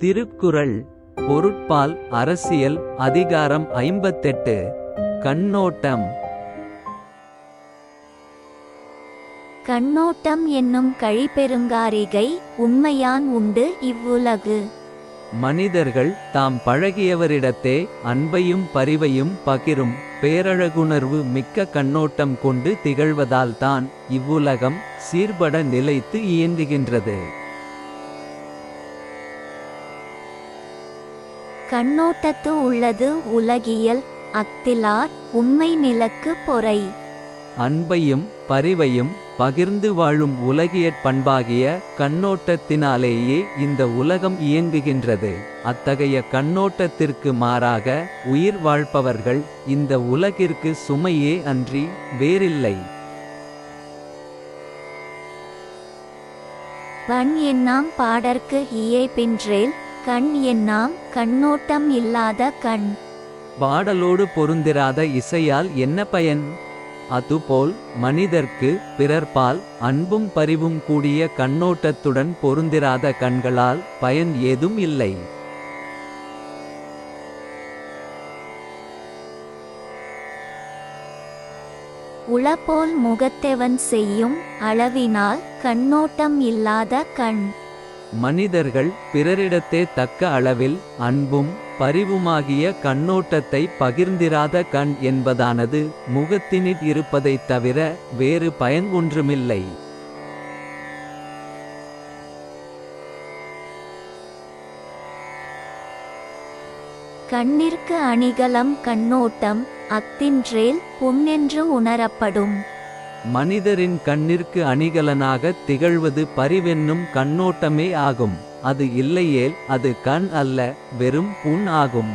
திருக்குறள் பொருட்பால் அரசியல் அதிகாரம் 58. கண்ணோட்டம். கண்ணோட்டம் என்னும் கழிபெருங்காரிகை உண்மையான் உண்டு இவ்வுலகு. மனிதர்கள் தாம் பழகியவரிடத்தே அன்பையும் பரிவையும் பகிரும் பேரழகுணர்வு மிக்க கண்ணோட்டம் கொண்டு திகழ்வதால்தான் இவ்வுலகம் சீர்பட நிலைத்து இயங்குகின்றது. கண்ணோட்டத்து உள்ளது உலகியல் அக்திலார் உண்மை நிலக்கு பொறை. அன்பையும் பரிவையும் பகிர்ந்து வாழும் உலகியற் பண்பாகிய கண்ணோட்டத்தினாலேயே இந்த உலகம் இயங்குகின்றது. அத்தகைய கண்ணோட்டத்திற்கு மாறாக உயிர் வாழ்பவர்கள் இந்த உலகிற்கு சுமையே அன்றி வேறில்லை. பண் என்னாம் பாடற்கு இயே பின்றேல் கண் என்னாம் கண்ணோட்டம் இல்லாத கண். பாடலோடு பொருந்திராத இசையால் என்ன பயன்? அதுபோல் மனிதர்க்கு பிறர்பால் அன்பும் பரிவும் கூடிய கண்ணோட்டத்துடன் பொருந்திராத கண்களால் பயன் ஏதும் இல்லை. உளப்போல் முகத்தெவன் செய்யும் அளவினால் கண்ணோட்டம் இல்லாத கண். மனிதர்கள் பிறரிடத்தே தக்க அளவில் அன்பும் பரிவுமாகிய கண்ணோட்டத்தை பகிர்ந்திராத கண் என்பதானது முகத்தினிற் இருப்பதைத் தவிர வேறு பயன் ஒன்றுமில்லை. கண்ணிற்கு அணிகலம் கண்ணோட்டம் அக்தின்றேல் புண்ணென்று உணரப்படும். மனிதரின் கண்ணிற்கு அணிகலனாகத் திகழ்வது பரிவென்னும் கண்ணோட்டமே ஆகும். அது இல்லையேல் அது கண் அல்ல, வெறும் புண் ஆகும்.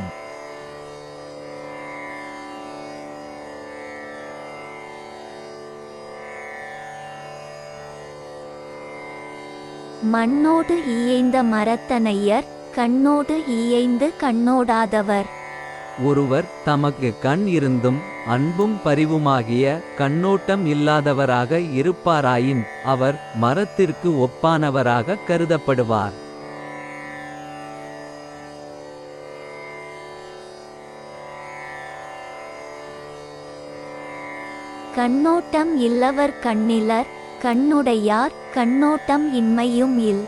மண்ணோடு இயைந்த மரத்தனையர் கண்ணோடு இயைந்து கண்ணோடாதவர். ஒருவர் தமக்கு கண் இருந்தும் அன்பும் பரிவுமாகிய கண்ணோட்டம் இல்லாதவராக இருப்பாராயின் அவர் மரத்திற்கு ஒப்பானவராக கருதப்படுவார். கண்ணோட்டம் இல்லவர் கண்ணிலர் கண்ணுடையார் கண்ணோட்டம் இன்மையும் இல்.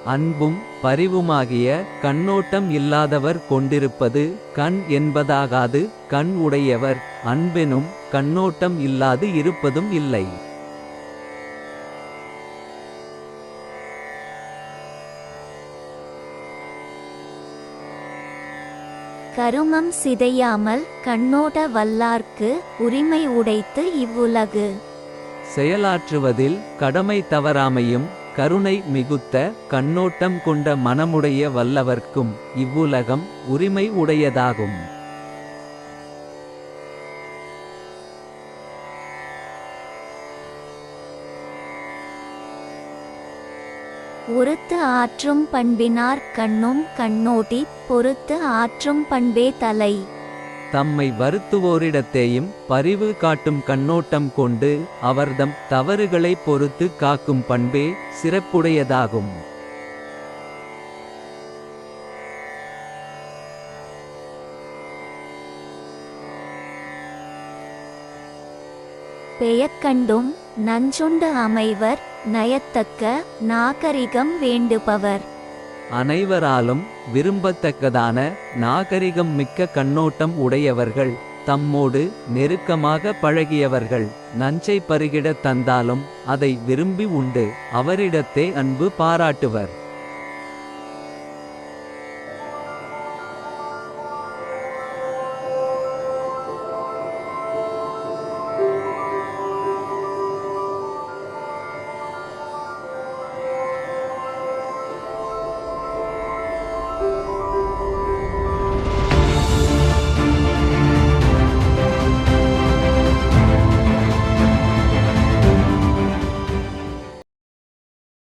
அன்பும் பரிவுமாகிய கண்ணோட்டம் இல்லாதவர் கொண்டிருப்பது கண் என்பதாகாது. கண் உடையவர் அன்பெனும் கண்ணோட்டம் இல்லாது இருப்பதும் இல்லை. கருமம் சிதையாமல் கண்ணோட வல்லார்க்கு உரிமை உடைத்து இவ்வுலகு. செயலாற்றுவதில் கடமை தவறாமையும் கருணை மிகுத்த கண்ணோட்டம் கொண்ட மனமுடைய வல்லவர்க்கும் இவ்வுலகம் உரிமை உடையதாகும். ஒருத்து ஆற்றும் பண்பினார் கண்ணும் கண்ணோட்டி பொறுத்து ஆற்றும் பண்பே தலை. தம்மை வருத்துவோரிடத்தேயும் பரிவு காட்டும் கண்ணோட்டம் கொண்டு அவர்தம் தவறுகளை பொறுத்து காக்கும் பண்பே சிறப்புடையதாகும். பெயக்கண்டும் நஞ்சுண்டு அமைவர் நயத்தக்க நாகரிகம் வேண்டுபவர். அனைவராலும் விரும்பத்தக்கதான நாகரிகம் மிக்க கண்ணோட்டம் உடையவர்கள் தம்மோடு நெருக்கமாக பழகியவர்கள் நஞ்சை பருகிடத் தந்தாலும் அதை விரும்பி உண்டு அவரிடத்தே அன்பு பாராட்டுவர்.